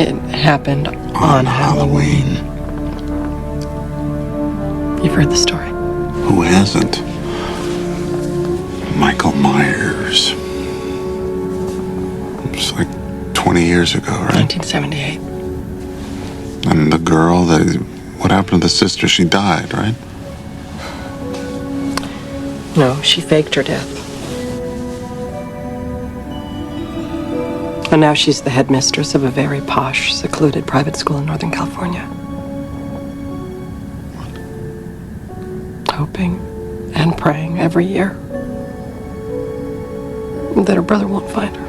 It happened on Halloween. You've heard the story. Who hasn't? Michael Myers. It's like 20 years ago, right? 1978. And the girl, what happened to the sister? She died, right? No, she faked her death. And now she's the headmistress of a very posh, secluded private school in Northern California. Hoping and praying every year that her brother won't find her.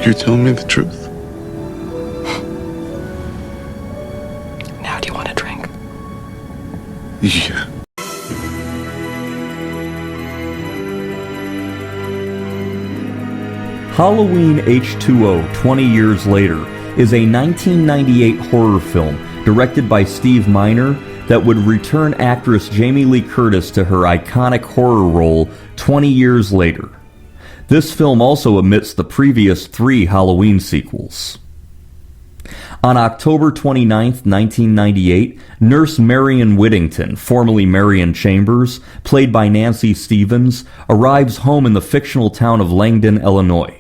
You're telling me the truth? Now do you want a drink? Yeah. Halloween H20, 20 Years Later, is a 1998 horror film directed by Steve Miner that would return actress Jamie Lee Curtis to her iconic horror role 20 years later. This film also omits the previous 3 Halloween sequels. On October 29, 1998, Nurse Marion Whittington, formerly Marion Chambers, played by Nancy Stevens, arrives home in the fictional town of Langdon, Illinois.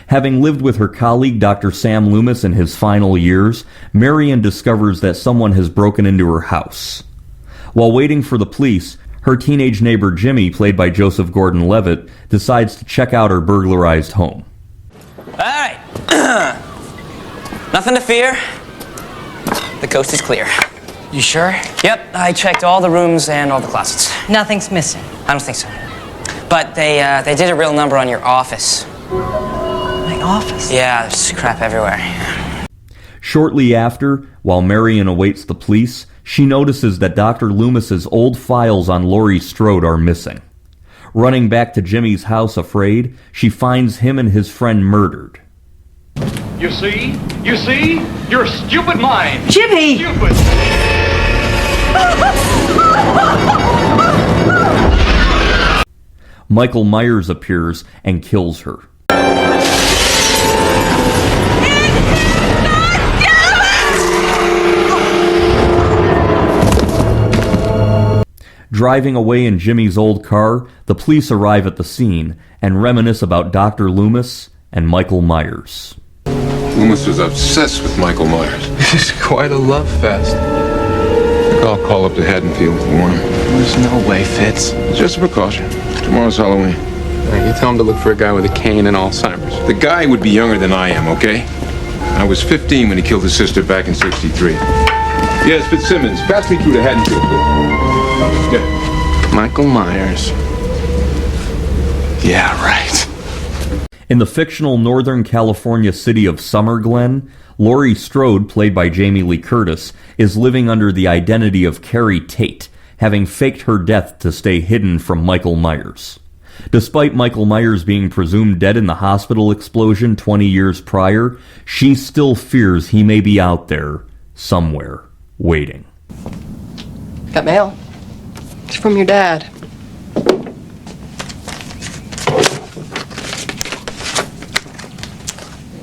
Having lived with her colleague Dr. Sam Loomis in his final years, Marion discovers that someone has broken into her house. While waiting for the police, her teenage neighbor Jimmy, played by Joseph Gordon-Levitt, decides to check out her burglarized home. All right. Nothing to fear. The coast is clear. You sure? Yep, I checked all the rooms and all the closets. Nothing's missing. I don't think so. But they did a real number on your office. My office? Yeah, there's crap everywhere. Shortly after, while Marion awaits the police, she notices that Dr. Loomis's old files on Laurie Strode are missing. Running back to Jimmy's house afraid, she finds him and his friend murdered. You see? Your stupid mind. Jimmy! Stupid. Michael Myers appears and kills her. Driving away in Jimmy's old car, the police arrive at the scene and reminisce about Dr. Loomis and Michael Myers. Loomis was obsessed with Michael Myers. This is quite a love fest. I think I'll call up to Haddonfield and warn him. There's no way, Fitz. Just a precaution. Tomorrow's Halloween. You tell him to look for a guy with a cane and Alzheimer's. The guy would be younger than I am, okay? I was 15 when he killed his sister back in '63. Yes, Fitzsimmons, pass me through to Haddonfield, please. Yeah. Michael Myers. Yeah, right. In the fictional Northern California city of Summer Glen, Laurie Strode, played by Jamie Lee Curtis, is living under the identity of Carrie Tate, having faked her death to stay hidden from Michael Myers. Despite Michael Myers being presumed dead in the hospital explosion 20 years prior, she still fears he may be out there, somewhere, waiting. Got mail. It's from your dad.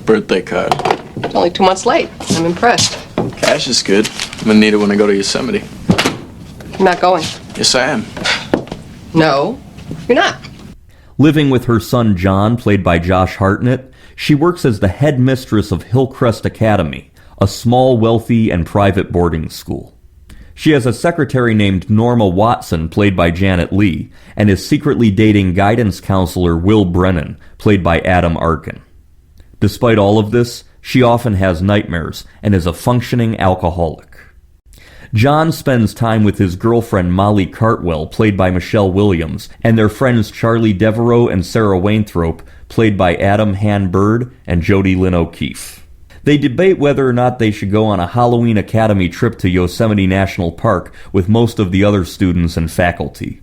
Birthday card. It's only 2 months late. I'm impressed. Cash is good. I'm gonna need it when I go to Yosemite. I'm not going. Yes, I am. No, you're not. Living with her son John, played by Josh Hartnett, she works as the head mistress of Hillcrest Academy, a small, wealthy, and private boarding school. She has a secretary named Norma Watson, played by Janet Leigh, and is secretly dating guidance counselor Will Brennan, played by Adam Arkin. Despite all of this, she often has nightmares and is a functioning alcoholic. John spends time with his girlfriend Molly Cartwell, played by Michelle Williams, and their friends Charlie Devereaux and Sarah Wainthrope, played by Adam Han Bird and Jody Lynn O'Keefe. They debate whether or not they should go on a Halloween Academy trip to Yosemite National Park with most of the other students and faculty.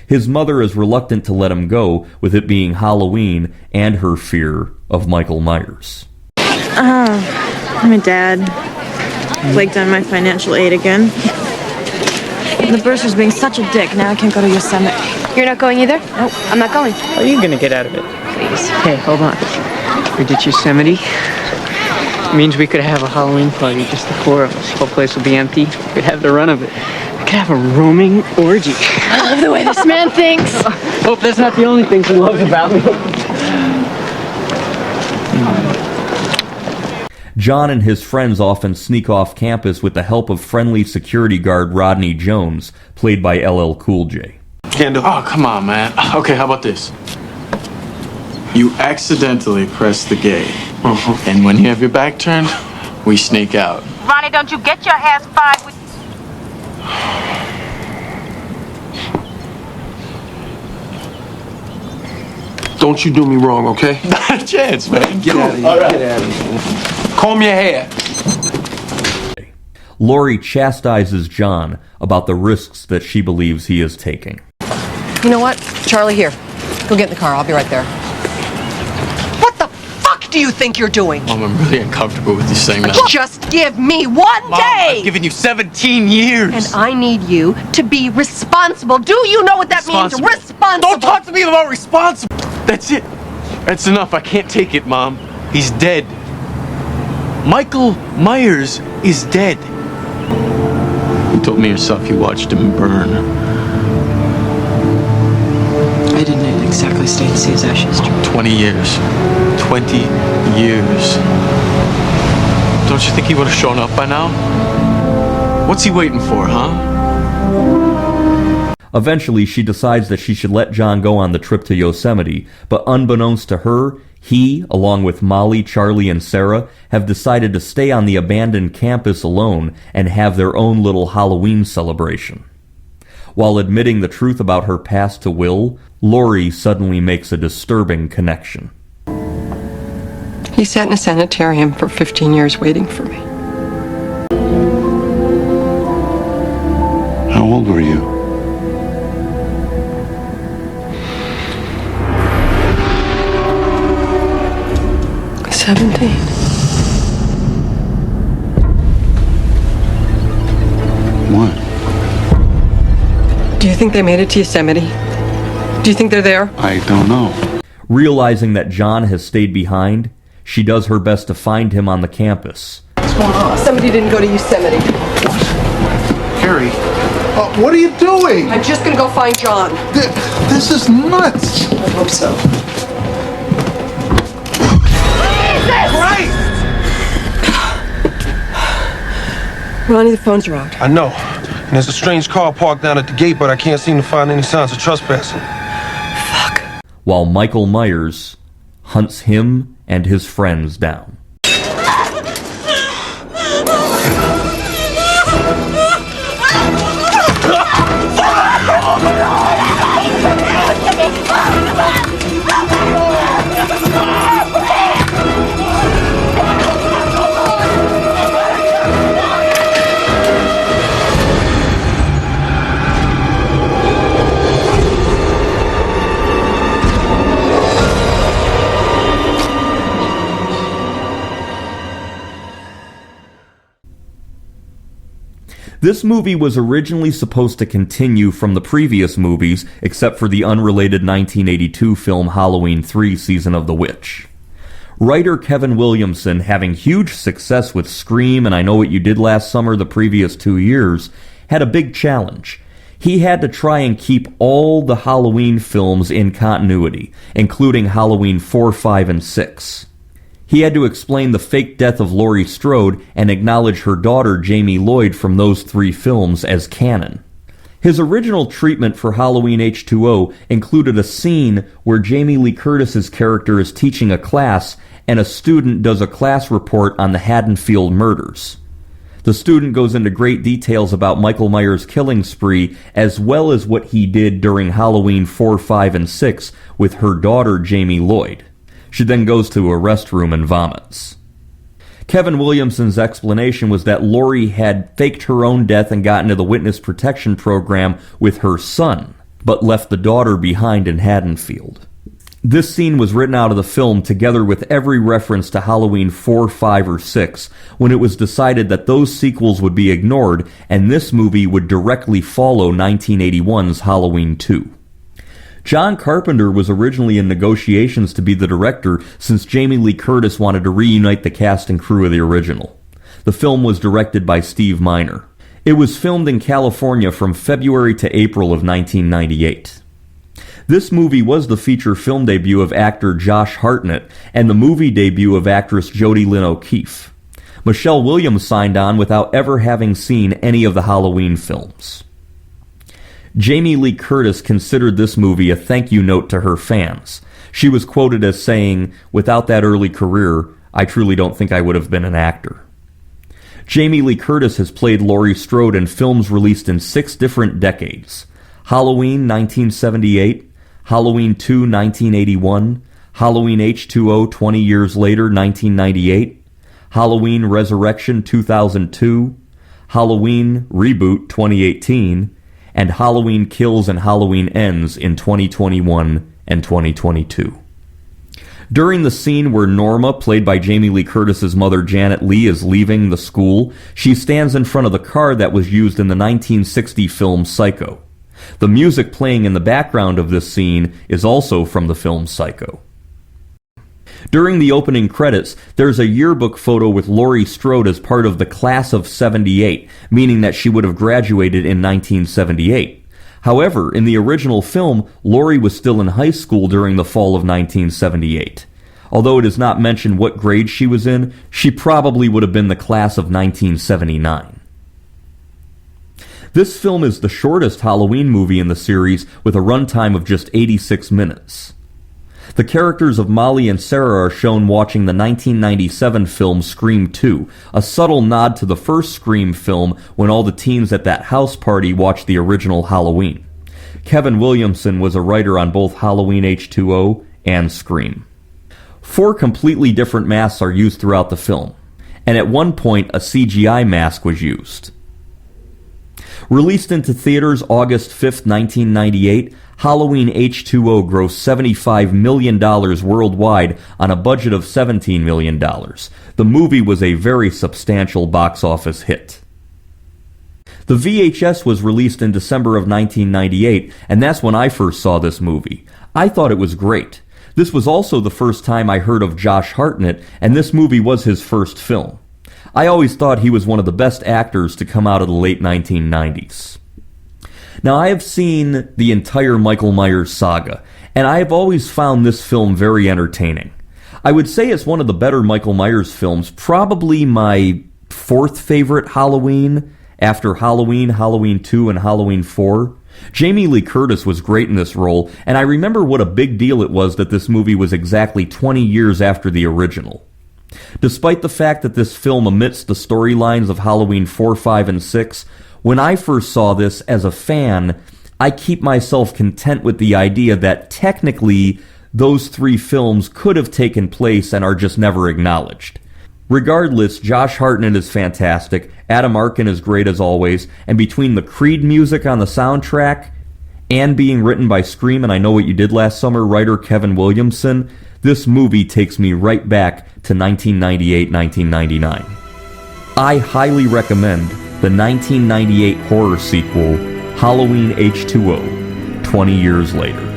His mother is reluctant to let him go, with it being Halloween and her fear of Michael Myers. My dad flaked on my financial aid again. The bursar's being such a dick. Now I can't go to Yosemite. You're not going either? Nope. I'm not going. Are you gonna get out of it? Please. Hey, hold on. We did Yosemite. Means we could have a Halloween party, just the four of us. Whole place will be empty. We'd have the run of it. We could have a roaming orgy. I love the way this man thinks. Hope that's not the only thing he loves about me. John and his friends often sneak off campus with the help of friendly security guard Rodney Jones, played by LL Cool J. Oh, come on, man. Okay, how about this? You accidentally press the gate. And when you have your back turned, we sneak out. Ronnie, don't you get your ass fired with... Don't you do me wrong, okay? Not a chance, man. Get out of here. Get out of here. Comb your hair. Laurie chastises John about the risks that she believes he is taking. You know what? Charlie, here. Go get in the car. I'll be right there. What the fuck do you think you're doing? Mom, I'm really uncomfortable with you saying that. Just give me one Mom, day! I've given you 17 years. And I need you to be responsible. Do you know what that means? Responsible! Don't talk to me about responsible! That's it. That's enough. I can't take it, Mom. He's dead. Michael Myers is dead. You told me yourself you watched him burn. I didn't exactly stay to see his ashes. 20 years. 20 years. Don't you think he would have shown up by now? What's he waiting for, huh? Eventually, she decides that she should let John go on the trip to Yosemite, but unbeknownst to her, he, along with Molly, Charlie, and Sarah, have decided to stay on the abandoned campus alone and have their own little Halloween celebration. While admitting the truth about her past to Will, Laurie suddenly makes a disturbing connection. He sat in a sanitarium for 15 years waiting for me. How old were you? What? Do you think they made it to Yosemite? Do you think they're there? I don't know. Realizing that John has stayed behind, she does her best to find him on the campus. What's going on? Somebody didn't go to Yosemite. Harry, what are you doing? I'm just gonna go find John. This is nuts. I hope so. Ronnie, the phones are out. I know. And there's a strange car parked down at the gate, but I can't seem to find any signs of trespassing. Fuck. While Michael Myers hunts him and his friends down. This movie was originally supposed to continue from the previous movies, except for the unrelated 1982 film Halloween 3: Season of the Witch. Writer Kevin Williamson, having huge success with Scream and I Know What You Did Last Summer the previous 2 years, had a big challenge. He had to try and keep all the Halloween films in continuity, including Halloween 4, 5, and 6. He had to explain the fake death of Laurie Strode and acknowledge her daughter Jamie Lloyd from those 3 films as canon. His original treatment for Halloween H20 included a scene where Jamie Lee Curtis's character is teaching a class and a student does a class report on the Haddonfield murders. The student goes into great details about Michael Myers' killing spree as well as what he did during Halloween 4, 5, and 6 with her daughter Jamie Lloyd. She then goes to a restroom and vomits. Kevin Williamson's explanation was that Laurie had faked her own death and got into the witness protection program with her son, but left the daughter behind in Haddonfield. This scene was written out of the film together with every reference to Halloween 4, 5, or 6, when it was decided that those sequels would be ignored and this movie would directly follow 1981's Halloween 2. John Carpenter was originally in negotiations to be the director since Jamie Lee Curtis wanted to reunite the cast and crew of the original. The film was directed by Steve Miner. It was filmed in California from February to April of 1998. This movie was the feature film debut of actor Josh Hartnett and the movie debut of actress Jodie Lynn O'Keefe. Michelle Williams signed on without ever having seen any of the Halloween films. Jamie Lee Curtis considered this movie a thank you note to her fans. She was quoted as saying, "Without that early career, I truly don't think I would have been an actor." Jamie Lee Curtis has played Laurie Strode in films released in 6 different decades: Halloween 1978, Halloween 2 1981, Halloween H20 20 years later 1998, Halloween Resurrection 2002, Halloween Reboot 2018, and Halloween Kills and Halloween Ends in 2021 and 2022. During the scene where Norma, played by Jamie Lee Curtis's mother Janet Leigh, is leaving the school, she stands in front of the car that was used in the 1960 film Psycho. The music playing in the background of this scene is also from the film Psycho. During the opening credits, there's a yearbook photo with Laurie Strode as part of the class of 78, meaning that she would have graduated in 1978. However, in the original film, Laurie was still in high school during the fall of 1978. Although it is not mentioned what grade she was in, she probably would have been the class of 1979. This film is the shortest Halloween movie in the series, with a runtime of just 86 minutes. The characters of Molly and Sarah are shown watching the 1997 film Scream 2, a subtle nod to the first Scream film when all the teens at that house party watched the original Halloween. Kevin Williamson was a writer on both Halloween H20 and Scream. 4 completely different masks are used throughout the film, and at one point a CGI mask was used. Released into theaters August 5, 1998, Halloween H20 grossed $75 million worldwide on a budget of $17 million. The movie was a very substantial box office hit. The VHS was released in December of 1998, and that's when I first saw this movie. I thought it was great. This was also the first time I heard of Josh Hartnett, and this movie was his first film. I always thought he was one of the best actors to come out of the late 1990s. Now, I have seen the entire Michael Myers saga, and I have always found this film very entertaining. I would say it's one of the better Michael Myers films, probably my 4th favorite Halloween, after Halloween, Halloween 2, and Halloween 4. Jamie Lee Curtis was great in this role, and I remember what a big deal it was that this movie was exactly 20 years after the original. Despite the fact that this film omits the storylines of Halloween 4, 5, and 6, when I first saw this as a fan, I keep myself content with the idea that technically those 3 films could have taken place and are just never acknowledged. Regardless, Josh Hartnett is fantastic, Adam Arkin is great as always, and between the Creed music on the soundtrack and being written by Scream and I Know What You Did Last Summer writer Kevin Williamson, this movie takes me right back to 1998-1999. I highly recommend the 1998 horror sequel, Halloween H20, 20 years later.